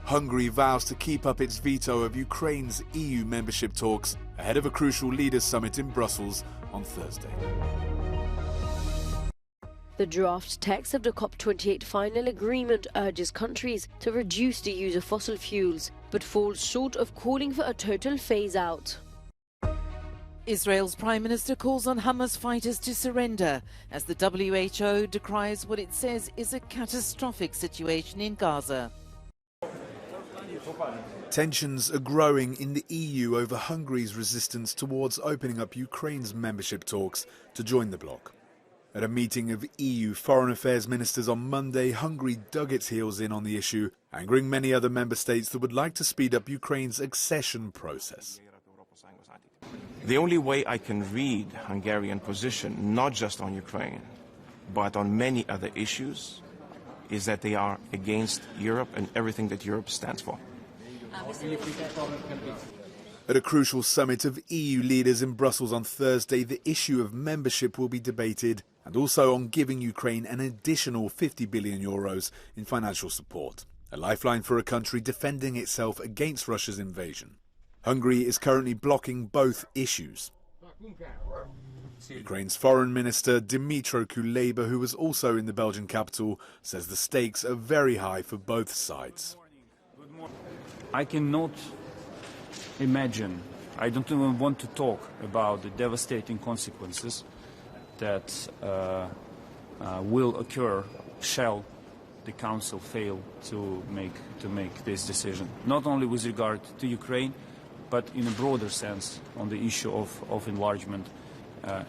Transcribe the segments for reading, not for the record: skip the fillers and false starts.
Hungary vows to keep up its veto of Ukraine's EU membership talks ahead of a crucial leaders' summit in Brussels on Thursday. The draft text of the COP28 final agreement urges countries to reduce the use of fossil fuels, but falls short of calling for a total phase-out. Israel's Prime Minister calls on Hamas fighters to surrender as the WHO decries what it says is a catastrophic situation in Gaza. Tensions are growing in the EU over Hungary's resistance towards opening up Ukraine's membership talks to join the bloc. At a meeting of EU foreign affairs ministers on Monday, Hungary dug its heels in on the issue, angering many other member states that would like to speed up Ukraine's accession process. The only way I can read Hungarian position, not just on Ukraine, but on many other issues, is that they are against Europe and everything that Europe stands for. At a crucial summit of EU leaders in Brussels on Thursday, the issue of membership will be debated, and also on giving Ukraine an additional €50 billion in financial support, a lifeline for a country defending itself against Russia's invasion. Hungary is currently blocking both issues. Ukraine's Foreign Minister Dmytro Kuleba, who was also in the Belgian capital, says the stakes are very high for both sides. I cannot imagine, I don't even want to talk about the devastating consequences that will occur shall the Council fail to make this decision, not only with regard to Ukraine, but in a broader sense on the issue of enlargement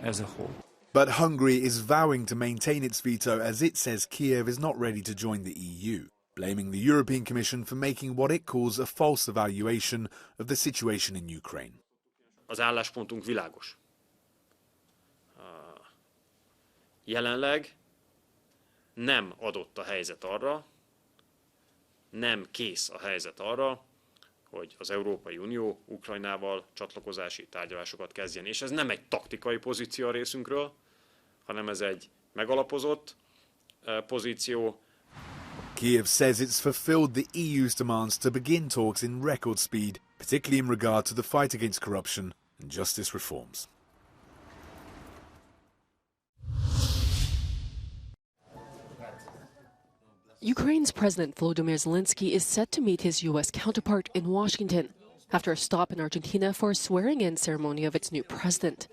as a whole. But Hungary is vowing to maintain its veto as it says Kiev is not ready to join the EU, blaming the European Commission for making what it calls a false evaluation of the situation in Ukraine. Az álláspontunk világos. Jelenleg nem adott a helyzet arra, nem kész a helyzet arra, hogy az Európai Unió Ukrajnával csatlakozási tárgyalásokat kezdjen. És ez nem egy taktikai pozíció a részünkről, hanem ez egy megalapozott pozíció. Kiev says it's fulfilled the EU's demands to begin talks in record speed, particularly in regard to the fight against corruption and justice reforms. Ukraine's President Volodymyr Zelensky is set to meet his U.S. counterpart in Washington after a stop in Argentina for a swearing-in ceremony of its new president.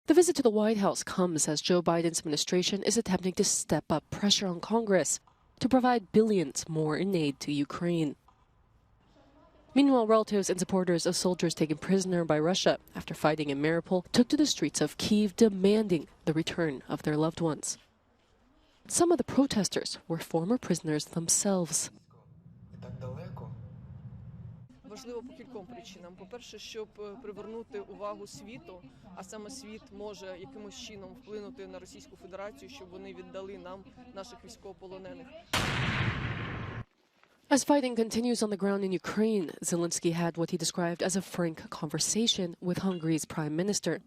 The visit to the White House comes as Joe Biden's administration is attempting to step up pressure on Congress to provide billions more in aid to Ukraine. Meanwhile, relatives and supporters of soldiers taken prisoner by Russia after fighting in Mariupol took to the streets of Kyiv demanding the return of their loved ones. Some of the protesters were former prisoners themselves. Важливо по кільком причинам. По-перше, щоб привернути увагу світу, а саме світ може якимось чином вплинути на Російську Федерацію, щоб вони віддали нам наших військовополонених. As fighting continues on the ground in Ukraine, Zelensky had what he described as a frank conversation with Hungary's prime minister.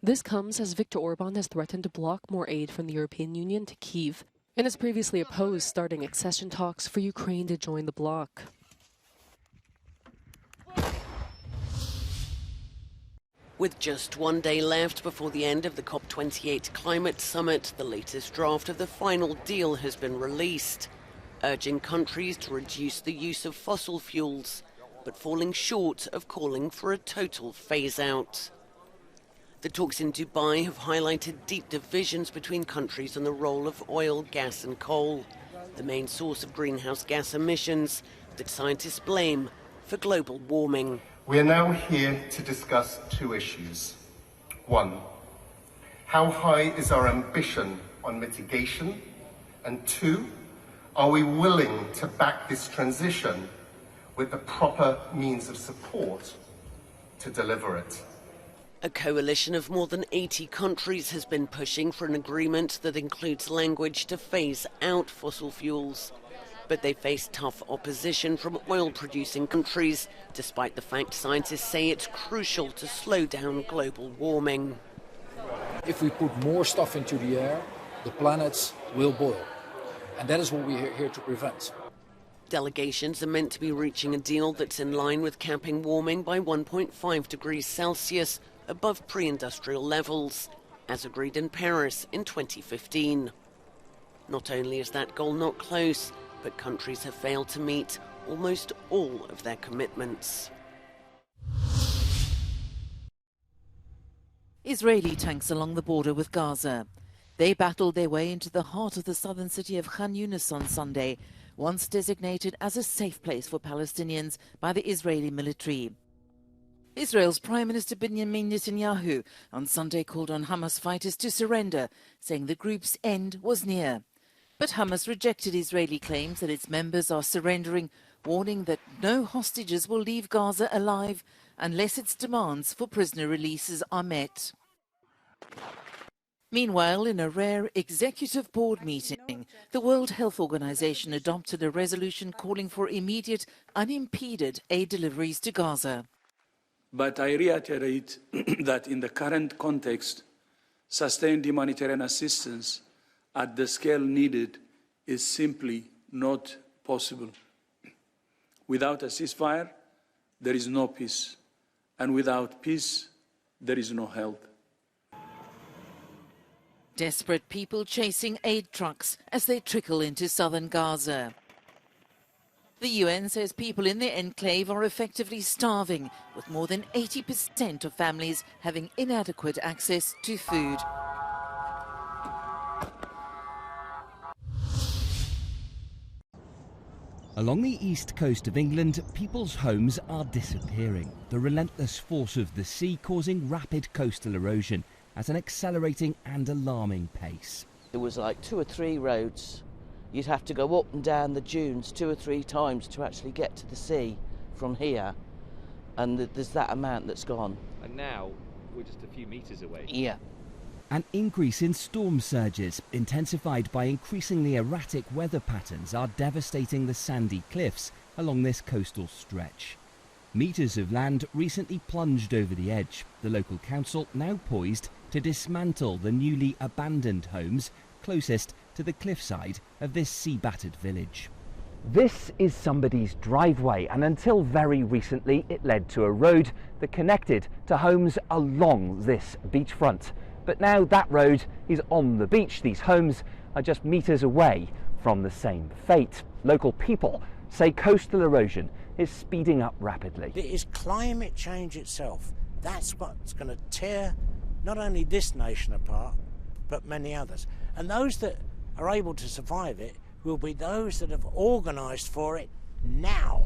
This comes as Viktor Orban has threatened to block more aid from the European Union to Kyiv and has previously opposed starting accession talks for Ukraine to join the bloc. With just one day left before the end of the COP28 climate summit, the latest draft of the final deal has been released, urging countries to reduce the use of fossil fuels, but falling short of calling for a total phase-out. The talks in Dubai have highlighted deep divisions between countries on the role of oil, gas and coal, the main source of greenhouse gas emissions that scientists blame for global warming. We are now here to discuss two issues. One, how high is our ambition on mitigation? And two, are we willing to back this transition with the proper means of support to deliver it? A coalition of more than 80 countries has been pushing for an agreement that includes language to phase out fossil fuels. But they face tough opposition from oil-producing countries, despite the fact scientists say it's crucial to slow down global warming. If we put more stuff into the air, the planets will boil. And that is what we're here to prevent. Delegations are meant to be reaching a deal that's in line with capping warming by 1.5 degrees Celsius above pre-industrial levels, as agreed in Paris in 2015. Not only is that goal not close, but countries have failed to meet almost all of their commitments. Israeli tanks along the border with Gaza. They battled their way into the heart of the southern city of Khan Yunis on Sunday, once designated as a safe place for Palestinians by the Israeli military. Israel's Prime Minister Benjamin Netanyahu on Sunday called on Hamas fighters to surrender, saying the group's end was near. But Hamas rejected Israeli claims that its members are surrendering, warning that no hostages will leave Gaza alive unless its demands for prisoner releases are met. Meanwhile, in a rare executive board meeting, the World Health Organization adopted a resolution calling for immediate, unimpeded aid deliveries to Gaza. But I reiterate that in the current context, sustained humanitarian assistance at the scale needed is simply not possible. Without a ceasefire, there is no peace. And without peace, there is no health. Desperate people chasing aid trucks as they trickle into southern Gaza. The UN says people in the enclave are effectively starving, with more than 80% of families having inadequate access to food. Along the east coast of England, people's homes are disappearing. The relentless force of the sea causing rapid coastal erosion at an accelerating and alarming pace. There was like 2 or 3 roads. You'd have to go up and down the dunes 2 or 3 times to actually get to the sea from here. And there's that amount that's gone. And now we're just a few metres away. Yeah. An increase in storm surges, intensified by increasingly erratic weather patterns, are devastating the sandy cliffs along this coastal stretch. Metres of land recently plunged over the edge. The local council now poised to dismantle the newly abandoned homes closest to the cliffside of this sea-battered village. This is somebody's driveway, and until very recently it led to a road that connected to homes along this beachfront. But now that road is on the beach. These homes are just metres away from the same fate. Local people say coastal erosion is speeding up rapidly. It is climate change itself. That's what's going to tear not only this nation apart, but many others. And those that are able to survive it will be those that have organised for it now.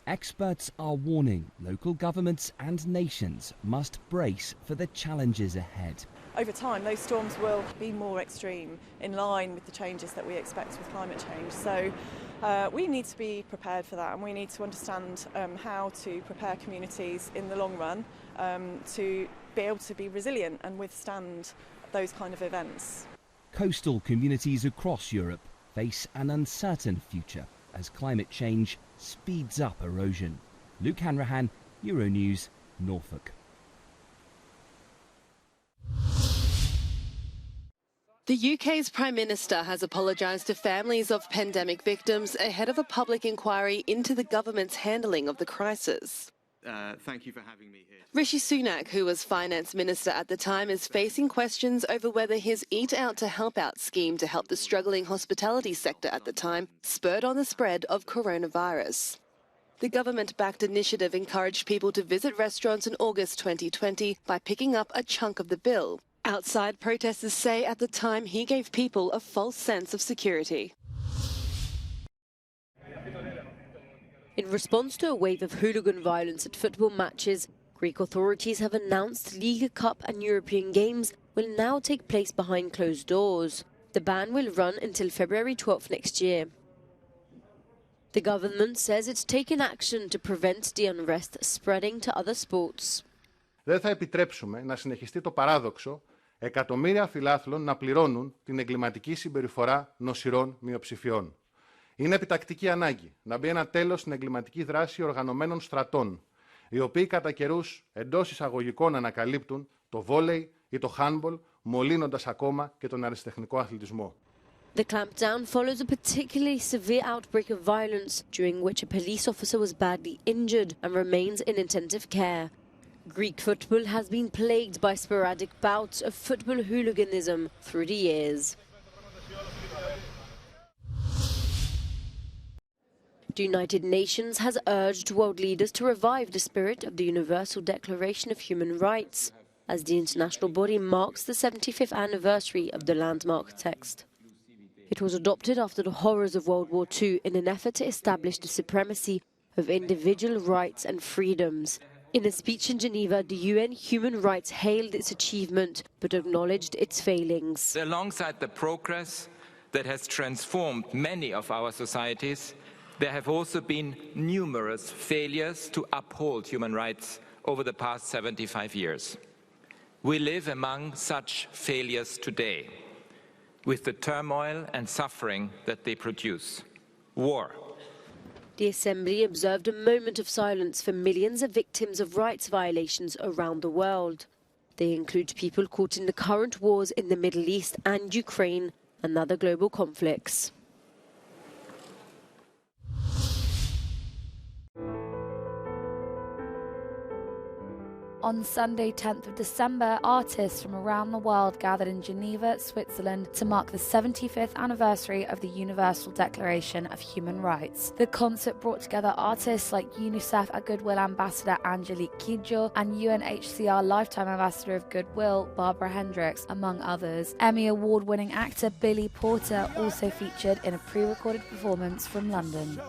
Experts are warning local governments and nations must brace for the challenges ahead. Over time, those storms will be more extreme, in line with the changes that we expect with climate change. So we need to be prepared for that, and we need to understand how to prepare communities in the long run to be able to be resilient and withstand those kind of events. Coastal communities across Europe face an uncertain future as climate change speeds up erosion. Luke Hanrahan, Euronews, Norfolk. The UK's Prime Minister has apologised to families of pandemic victims ahead of a public inquiry into the government's handling of the crisis. Thank you for having me here. Rishi Sunak, who was Finance Minister at the time, is facing questions over whether his Eat Out to Help Out scheme to help the struggling hospitality sector at the time spurred on the spread of coronavirus. The government-backed initiative encouraged people to visit restaurants in August 2020 by picking up a chunk of the bill. Outside, protesters say at the time he gave people a false sense of security. In response to a wave of hooligan violence at football matches, Greek authorities have announced Liga Cup and European Games will now take place behind closed doors. The ban will run until February 12 next year. The government says it's taken action to prevent the unrest spreading to other sports. Δεν θα επιτρέψουμε να συνεχιστεί το παράδοξο εκατομμύρια φιλάθλων να πληρώνουν την εγκληματική συμπεριφορά νοσηρών μειοψηφιών. Είναι επιτακτική ανάγκη να μπει ένα τέλος στην εγκληματική δράση οργανωμένων στρατών, οι οποίοι κατά καιρούς εντός εισαγωγικών ανακαλύπτουν το βόλεϊ ή το handball, μολύνοντας ακόμα και τον αριστεχνικό αθλητισμό. The clampdown follows a particularly severe outbreak of violence, during which a police officer was badly injured and remains in intensive care. Greek football has been plagued by sporadic bouts of football hooliganism through the years. The United Nations has urged world leaders to revive the spirit of the Universal Declaration of Human Rights, as the international body marks the 75th anniversary of the landmark text. It was adopted after the horrors of World War II in an effort to establish the supremacy of individual rights and freedoms. In a speech in Geneva, the UN Human Rights hailed its achievement but acknowledged its failings. Alongside the progress that has transformed many of our societies, there have also been numerous failures to uphold human rights over the past 75 years. We live among such failures today, with the turmoil and suffering that they produce. War. The Assembly observed a moment of silence for millions of victims of rights violations around the world. They include people caught in the current wars in the Middle East and Ukraine and other global conflicts. On Sunday, 10th of December, artists from around the world gathered in Geneva, Switzerland, to mark the 75th anniversary of the Universal Declaration of Human Rights. The concert brought together artists like UNICEF Goodwill Ambassador Angelique Kidjo and UNHCR Lifetime Ambassador of Goodwill Barbara Hendricks, among others. Emmy Award-winning actor Billy Porter also featured in a pre-recorded performance from London.